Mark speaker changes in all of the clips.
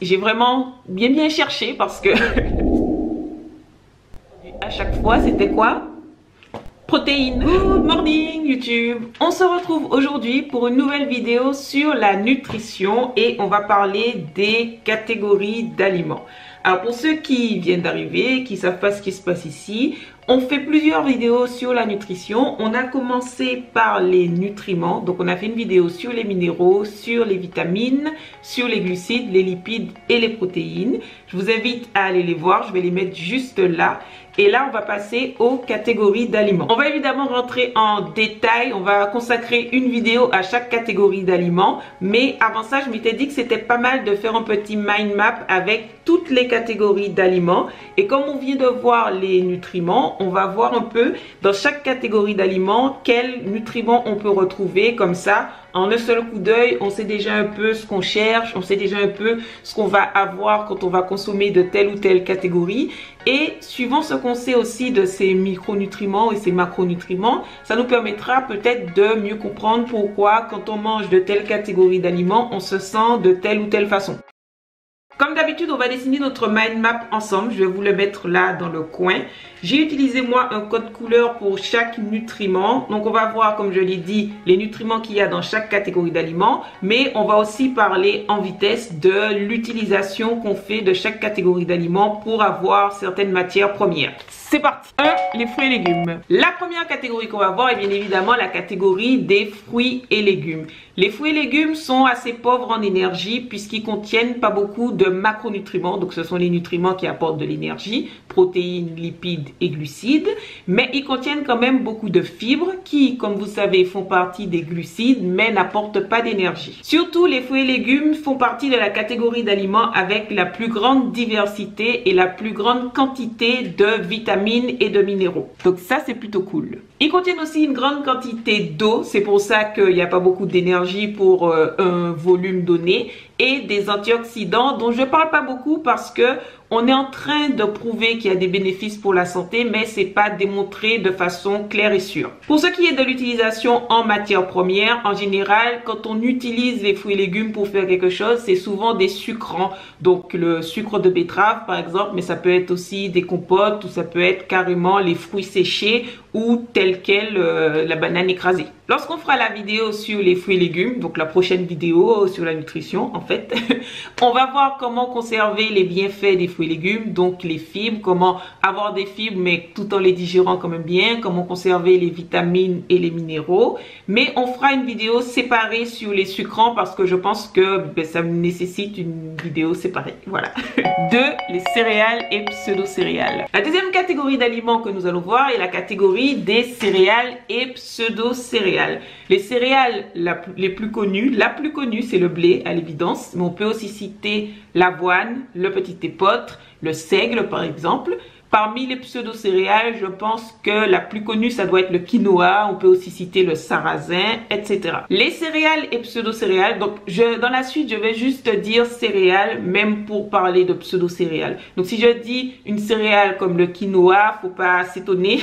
Speaker 1: J'ai vraiment bien cherché parce que à chaque fois c'était quoi? Protéines. Good morning YouTube. On se retrouve aujourd'hui pour une nouvelle vidéo sur la nutrition et on va parler des catégories d'aliments. Alors pour ceux qui viennent d'arriver, qui savent pas ce qui se passe ici, on fait plusieurs vidéos sur la nutrition. On a commencé par les nutriments, donc on a fait une vidéo sur les minéraux, sur les vitamines, sur les glucides, les lipides et les protéines. Je vous invite à aller les voir, je vais les mettre juste là. Et là, on va passer aux catégories d'aliments. On va évidemment rentrer en détail, on va consacrer une vidéo à chaque catégorie d'aliments. Mais avant ça, je m'étais dit que c'était pas mal de faire un petit mind map avec toutes les catégories d'aliments. Et comme on vient de voir les nutriments, on va voir un peu dans chaque catégorie d'aliments quels nutriments on peut retrouver. Comme ça, en un seul coup d'œil, on sait déjà un peu ce qu'on cherche, on sait déjà un peu ce qu'on va avoir quand on va consommer de telle ou telle catégorie. Et suivant ce qu'on sait aussi de ces micronutriments et ces macronutriments, ça nous permettra peut-être de mieux comprendre pourquoi quand on mange de telle catégorie d'aliments, on se sent de telle ou telle façon. Comme d'habitude, on va dessiner notre mind map ensemble. Je vais vous le mettre là dans le coin. J'ai utilisé moi un code couleur pour chaque nutriment. Donc on va voir, comme je l'ai dit, les nutriments qu'il y a dans chaque catégorie d'aliments. Mais on va aussi parler en vitesse de l'utilisation qu'on fait de chaque catégorie d'aliments pour avoir certaines matières premières. C'est parti. 1. Les fruits et légumes. La première catégorie qu'on va voir est bien évidemment la catégorie des fruits et légumes. Les fruits et légumes sont assez pauvres en énergie puisqu'ils contiennent pas beaucoup de macronutriments. Donc ce sont les nutriments qui apportent de l'énergie, protéines, lipides et glucides. Mais ils contiennent quand même beaucoup de fibres qui, comme vous savez, font partie des glucides mais n'apportent pas d'énergie. Surtout, les fruits et légumes font partie de la catégorie d'aliments avec la plus grande diversité et la plus grande quantité de vitamines et de minéraux. Donc ça, c'est plutôt cool. Ils contiennent aussi une grande quantité d'eau. C'est pour ça qu'il n'y a pas beaucoup d'énergie pour un volume donné. Et des antioxydants dont je ne parle pas beaucoup parce que on est en train de prouver qu'il y a des bénéfices pour la santé, mais c'est pas démontré de façon claire et sûre. Pour ce qui est de l'utilisation en matière première, en général, quand on utilise les fruits et légumes pour faire quelque chose, c'est souvent des sucrants. Donc le sucre de betterave par exemple, mais ça peut être aussi des compotes ou ça peut être carrément les fruits séchés ou tel quel la banane écrasée. Lorsqu'on fera la vidéo sur les fruits et légumes, donc la prochaine vidéo sur la nutrition en fait, on va voir comment conserver les bienfaits des fruits et légumes, donc les fibres, comment avoir des fibres mais tout en les digérant quand même bien, comment conserver les vitamines et les minéraux. Mais on fera une vidéo séparée sur les sucrants parce que je pense que ça nécessite une vidéo séparée. Voilà. 2. Les céréales et pseudo-céréales. La deuxième catégorie d'aliments que nous allons voir est la catégorie des céréales et pseudo-céréales. Les céréales les plus connues, la plus connue c'est le blé à l'évidence, mais on peut aussi citer l'avoine, le petit épeautre, le seigle par exemple. Parmi les pseudo-céréales, je pense que la plus connue, ça doit être le quinoa. On peut aussi citer le sarrasin, etc. Les céréales et pseudo-céréales, donc dans la suite, je vais juste dire céréales, même pour parler de pseudo-céréales. Donc si je dis une céréale comme le quinoa, faut pas s'étonner.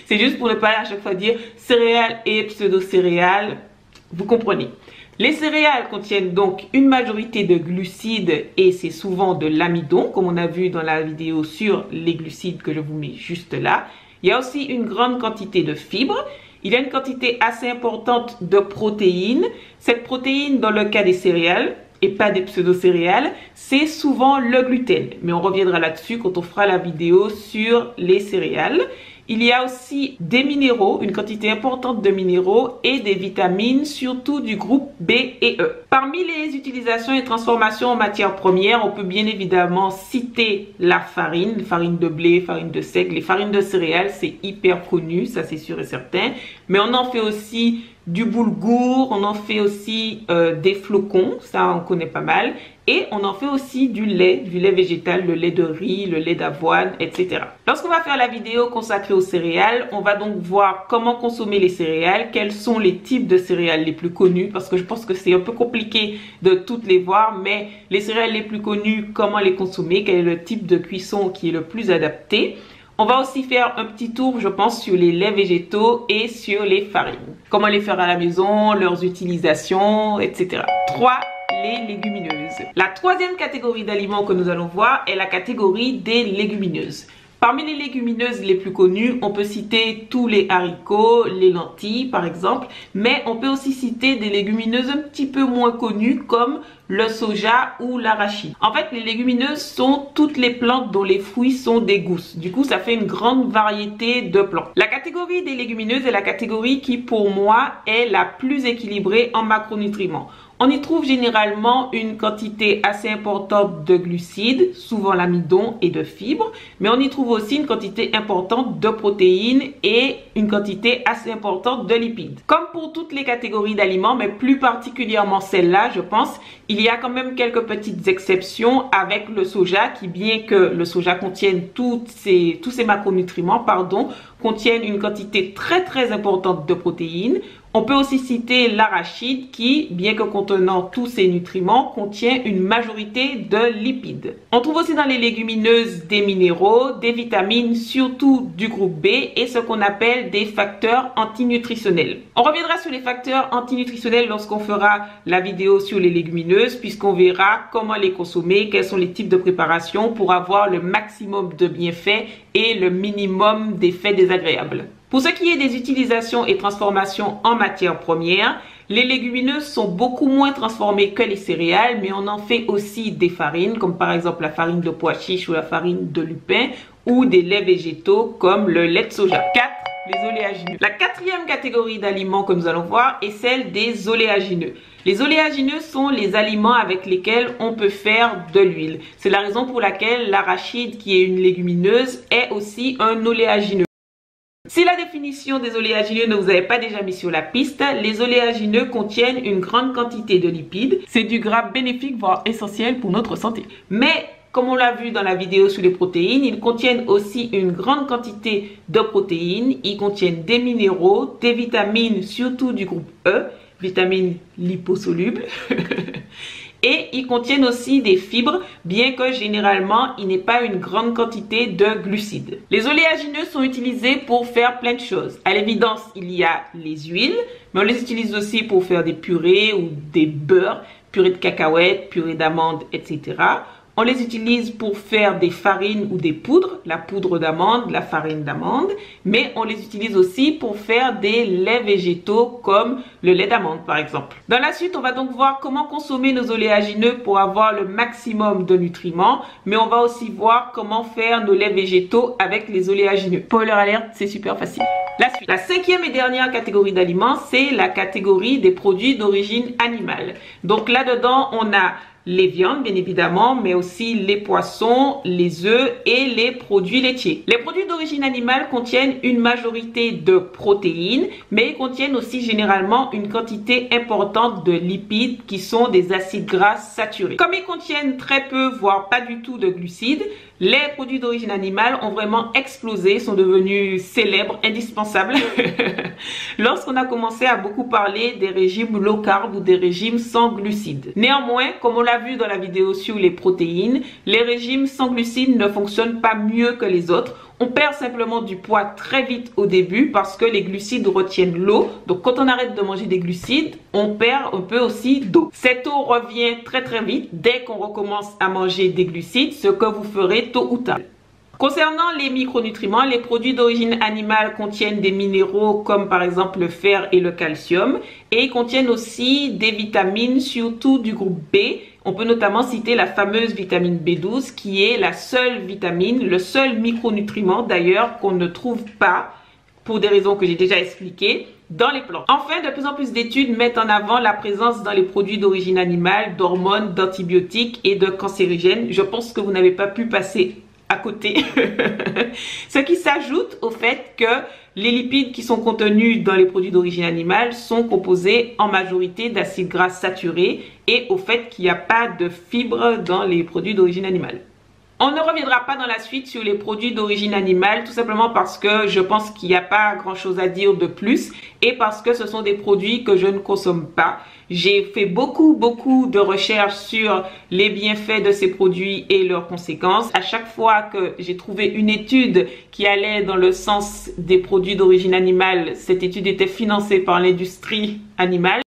Speaker 1: C'est juste pour ne pas à chaque fois dire céréales et pseudo-céréales. Vous comprenez. Les céréales contiennent donc une majorité de glucides et c'est souvent de l'amidon, comme on a vu dans la vidéo sur les glucides que je vous mets juste là. Il y a aussi une grande quantité de fibres. Il y a une quantité assez importante de protéines. Cette protéine, dans le cas des céréales et pas des pseudo-céréales, c'est souvent le gluten. Mais on reviendra là-dessus quand on fera la vidéo sur les céréales. Il y a aussi des minéraux, une quantité importante de minéraux et des vitamines, surtout du groupe B et E. Parmi les utilisations et transformations en matières premières, on peut bien évidemment citer la farine de blé, farine de seigle. Les farines de céréales, c'est hyper connu, ça c'est sûr et certain. Mais on en fait aussi du boulgour, on en fait aussi des flocons, ça on connaît pas mal. Et on en fait aussi du lait végétal, le lait de riz, le lait d'avoine, etc. Lorsqu'on va faire la vidéo consacrée aux céréales, on va donc voir comment consommer les céréales, quels sont les types de céréales les plus connus, parce que je pense que c'est un peu compliqué de toutes les voir, mais les céréales les plus connues, comment les consommer, quel est le type de cuisson qui est le plus adapté. On va aussi faire un petit tour, je pense, sur les laits végétaux et sur les farines. Comment les faire à la maison, leurs utilisations, etc. 3. les légumineuses. La troisième catégorie d'aliments que nous allons voir est la catégorie des légumineuses. Parmi les légumineuses les plus connues, on peut citer tous les haricots, les lentilles par exemple, mais on peut aussi citer des légumineuses un petit peu moins connues comme le soja ou l'arachide. En fait, les légumineuses sont toutes les plantes dont les fruits sont des gousses. Du coup, ça fait une grande variété de plantes. La catégorie des légumineuses est la catégorie qui, pour moi, est la plus équilibrée en macronutriments. On y trouve généralement une quantité assez importante de glucides, souvent l'amidon et de fibres, mais on y trouve aussi une quantité importante de protéines et une quantité assez importante de lipides. Comme pour toutes les catégories d'aliments, mais plus particulièrement celle-là, je pense, il y a quand même quelques petites exceptions avec le soja qui, bien que le soja contienne tous ces macronutriments, contiennent une quantité très importante de protéines. On peut aussi citer l'arachide qui, bien que contenant tous ces nutriments, contient une majorité de lipides. On trouve aussi dans les légumineuses des minéraux, des vitamines, surtout du groupe B et ce qu'on appelle des facteurs antinutritionnels. On reviendra sur les facteurs antinutritionnels lorsqu'on fera la vidéo sur les légumineuses puisqu'on verra comment les consommer, quels sont les types de préparation pour avoir le maximum de bienfaits et le minimum d'effets désagréables. Pour ce qui est des utilisations et transformations en matières premières, les légumineuses sont beaucoup moins transformées que les céréales, mais on en fait aussi des farines, comme par exemple la farine de pois chiche ou la farine de lupin, ou des laits végétaux comme le lait de soja. 4. Les oléagineux. La quatrième catégorie d'aliments que nous allons voir est celle des oléagineux. Les oléagineux sont les aliments avec lesquels on peut faire de l'huile. C'est la raison pour laquelle l'arachide, qui est une légumineuse, est aussi un oléagineux. Si la définition des oléagineux ne vous avait pas déjà mis sur la piste, les oléagineux contiennent une grande quantité de lipides. C'est du gras bénéfique, voire essentiel pour notre santé. Mais, comme on l'a vu dans la vidéo sur les protéines, ils contiennent aussi une grande quantité de protéines. Ils contiennent des minéraux, des vitamines, surtout du groupe E, vitamines liposolubles. Et ils contiennent aussi des fibres, bien que généralement, il n'est pas une grande quantité de glucides. Les oléagineux sont utilisés pour faire plein de choses. À l'évidence, il y a les huiles, mais on les utilise aussi pour faire des purées ou des beurres, purée de cacahuètes, purée d'amandes, etc. On les utilise pour faire des farines ou des poudres, la poudre d'amande, la farine d'amande, mais on les utilise aussi pour faire des laits végétaux comme le lait d'amande par exemple. Dans la suite, on va donc voir comment consommer nos oléagineux pour avoir le maximum de nutriments, mais on va aussi voir comment faire nos laits végétaux avec les oléagineux. Spoiler alert, c'est super facile. La suite. La cinquième et dernière catégorie d'aliments, c'est la catégorie des produits d'origine animale. Donc là-dedans, on a les viandes bien évidemment, mais aussi les poissons, les œufs et les produits laitiers. Les produits d'origine animale contiennent une majorité de protéines, mais ils contiennent aussi généralement une quantité importante de lipides qui sont des acides gras saturés. Comme ils contiennent très peu, voire pas du tout de glucides, les produits d'origine animale ont vraiment explosé, sont devenus célèbres, indispensables lorsqu'on a commencé à beaucoup parler des régimes low carb ou des régimes sans glucides. Néanmoins, comme on l'a vu dans la vidéo sur les protéines, les régimes sans glucides ne fonctionnent pas mieux que les autres. On perd simplement du poids très vite au début parce que les glucides retiennent l'eau. Donc quand on arrête de manger des glucides, on perd un peu aussi d'eau. Cette eau revient très vite dès qu'on recommence à manger des glucides, ce que vous ferez tôt ou tard. Concernant les micronutriments, les produits d'origine animale contiennent des minéraux comme par exemple le fer et le calcium et ils contiennent aussi des vitamines, surtout du groupe B. On peut notamment citer la fameuse vitamine B12 qui est la seule vitamine, le seul micronutriment d'ailleurs qu'on ne trouve pas pour des raisons que j'ai déjà expliquées dans les plantes. Enfin, de plus en plus d'études mettent en avant la présence dans les produits d'origine animale d'hormones, d'antibiotiques et de cancérigènes. Je pense que vous n'avez pas pu passer à côté. Ce qui s'ajoute au fait que les lipides qui sont contenus dans les produits d'origine animale sont composés en majorité d'acides gras saturés et au fait qu'il n'y a pas de fibres dans les produits d'origine animale. On ne reviendra pas dans la suite sur les produits d'origine animale, tout simplement parce que je pense qu'il n'y a pas grand chose à dire de plus et parce que ce sont des produits que je ne consomme pas. J'ai fait beaucoup de recherches sur les bienfaits de ces produits et leurs conséquences. À chaque fois que j'ai trouvé une étude qui allait dans le sens des produits d'origine animale, cette étude était financée par l'industrie animale.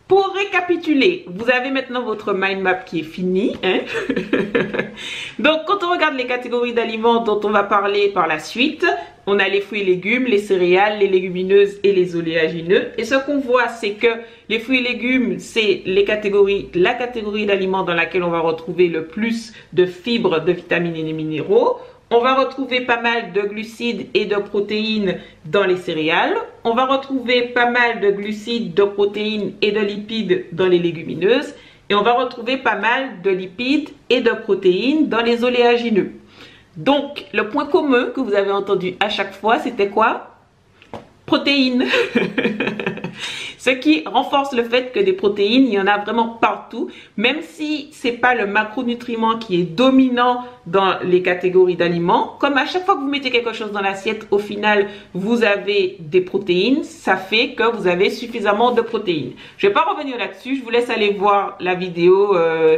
Speaker 1: Pour récapituler, vous avez maintenant votre mind map qui est fini. Hein? Donc, quand on regarde les catégories d'aliments dont on va parler par la suite, on a les fruits et légumes, les céréales, les légumineuses et les oléagineux. Et ce qu'on voit, c'est que les fruits et légumes, c'est la catégorie d'aliments dans laquelle on va retrouver le plus de fibres, de vitamines et de minéraux. On va retrouver pas mal de glucides et de protéines dans les céréales. On va retrouver pas mal de glucides, de protéines et de lipides dans les légumineuses. Et on va retrouver pas mal de lipides et de protéines dans les oléagineux. Donc, le point commun que vous avez entendu à chaque fois, c'était quoi? Protéines. Ce qui renforce le fait que des protéines, il y en a vraiment partout, même si c'est pas le macronutriment qui est dominant dans les catégories d'aliments. Comme à chaque fois que vous mettez quelque chose dans l'assiette, au final, vous avez des protéines. Ça fait que vous avez suffisamment de protéines. Je vais pas revenir là-dessus. Je vous laisse aller voir la vidéo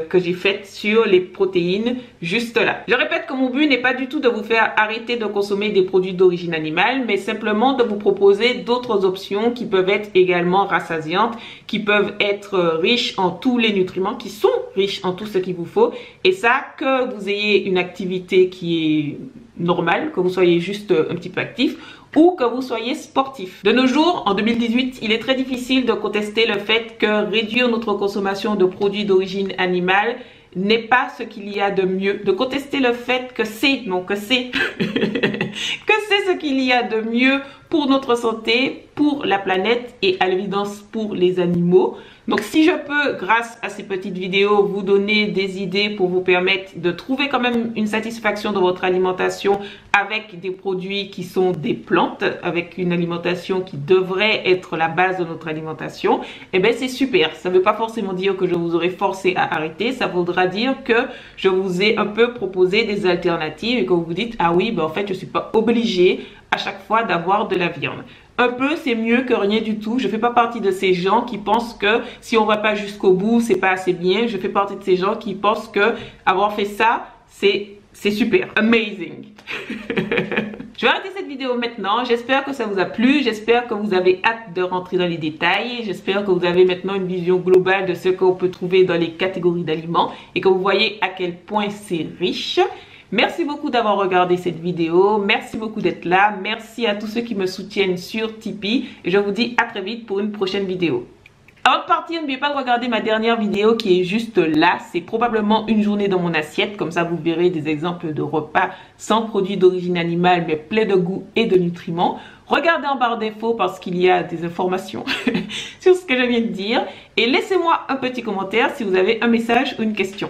Speaker 1: que j'ai faite sur les protéines juste là. Je répète que mon but n'est pas du tout de vous faire arrêter de consommer des produits d'origine animale, mais simplement de vous proposer d'autres options qui peuvent être également rassasiantes, qui peuvent être riches en tous les nutriments, qui sont riches en tout ce qu'il vous faut. Et ça, que vous ayez une activité qui est normale, que vous soyez juste un petit peu actif ou que vous soyez sportif. De nos jours, en 2018, il est très difficile de contester le fait que réduire notre consommation de produits d'origine animale n'est pas ce qu'il y a de mieux, de contester le fait que c'est, non que c'est, que c'est ce qu'il y a de mieux pour notre santé, pour la planète et à l'évidence pour les animaux. Donc si je peux, grâce à ces petites vidéos, vous donner des idées pour vous permettre de trouver quand même une satisfaction dans votre alimentation avec des produits qui sont des plantes, avec une alimentation qui devrait être la base de notre alimentation, eh bien c'est super. Ça ne veut pas forcément dire que je vous aurai forcé à arrêter, ça voudra dire que je vous ai un peu proposé des alternatives et que vous vous dites, ah oui, ben en fait je ne suis pas obligée à chaque fois d'avoir de la viande. Un peu, c'est mieux que rien du tout. Je fais pas partie de ces gens qui pensent que si on va pas jusqu'au bout, c'est pas assez bien. Je fais partie de ces gens qui pensent que avoir fait ça, c'est super. Amazing. Je vais arrêter cette vidéo maintenant. J'espère que ça vous a plu. J'espère que vous avez hâte de rentrer dans les détails. J'espère que vous avez maintenant une vision globale de ce qu'on peut trouver dans les catégories d'aliments et que vous voyez à quel point c'est riche. Merci beaucoup d'avoir regardé cette vidéo, merci beaucoup d'être là, merci à tous ceux qui me soutiennent sur Tipeee et je vous dis à très vite pour une prochaine vidéo. Avant de partir, n'oubliez pas de regarder ma dernière vidéo qui est juste là, c'est probablement une journée dans mon assiette, comme ça vous verrez des exemples de repas sans produits d'origine animale mais pleins de goût et de nutriments. Regardez en barre d'infos parce qu'il y a des informations sur ce que je viens de dire et laissez-moi un petit commentaire si vous avez un message ou une question.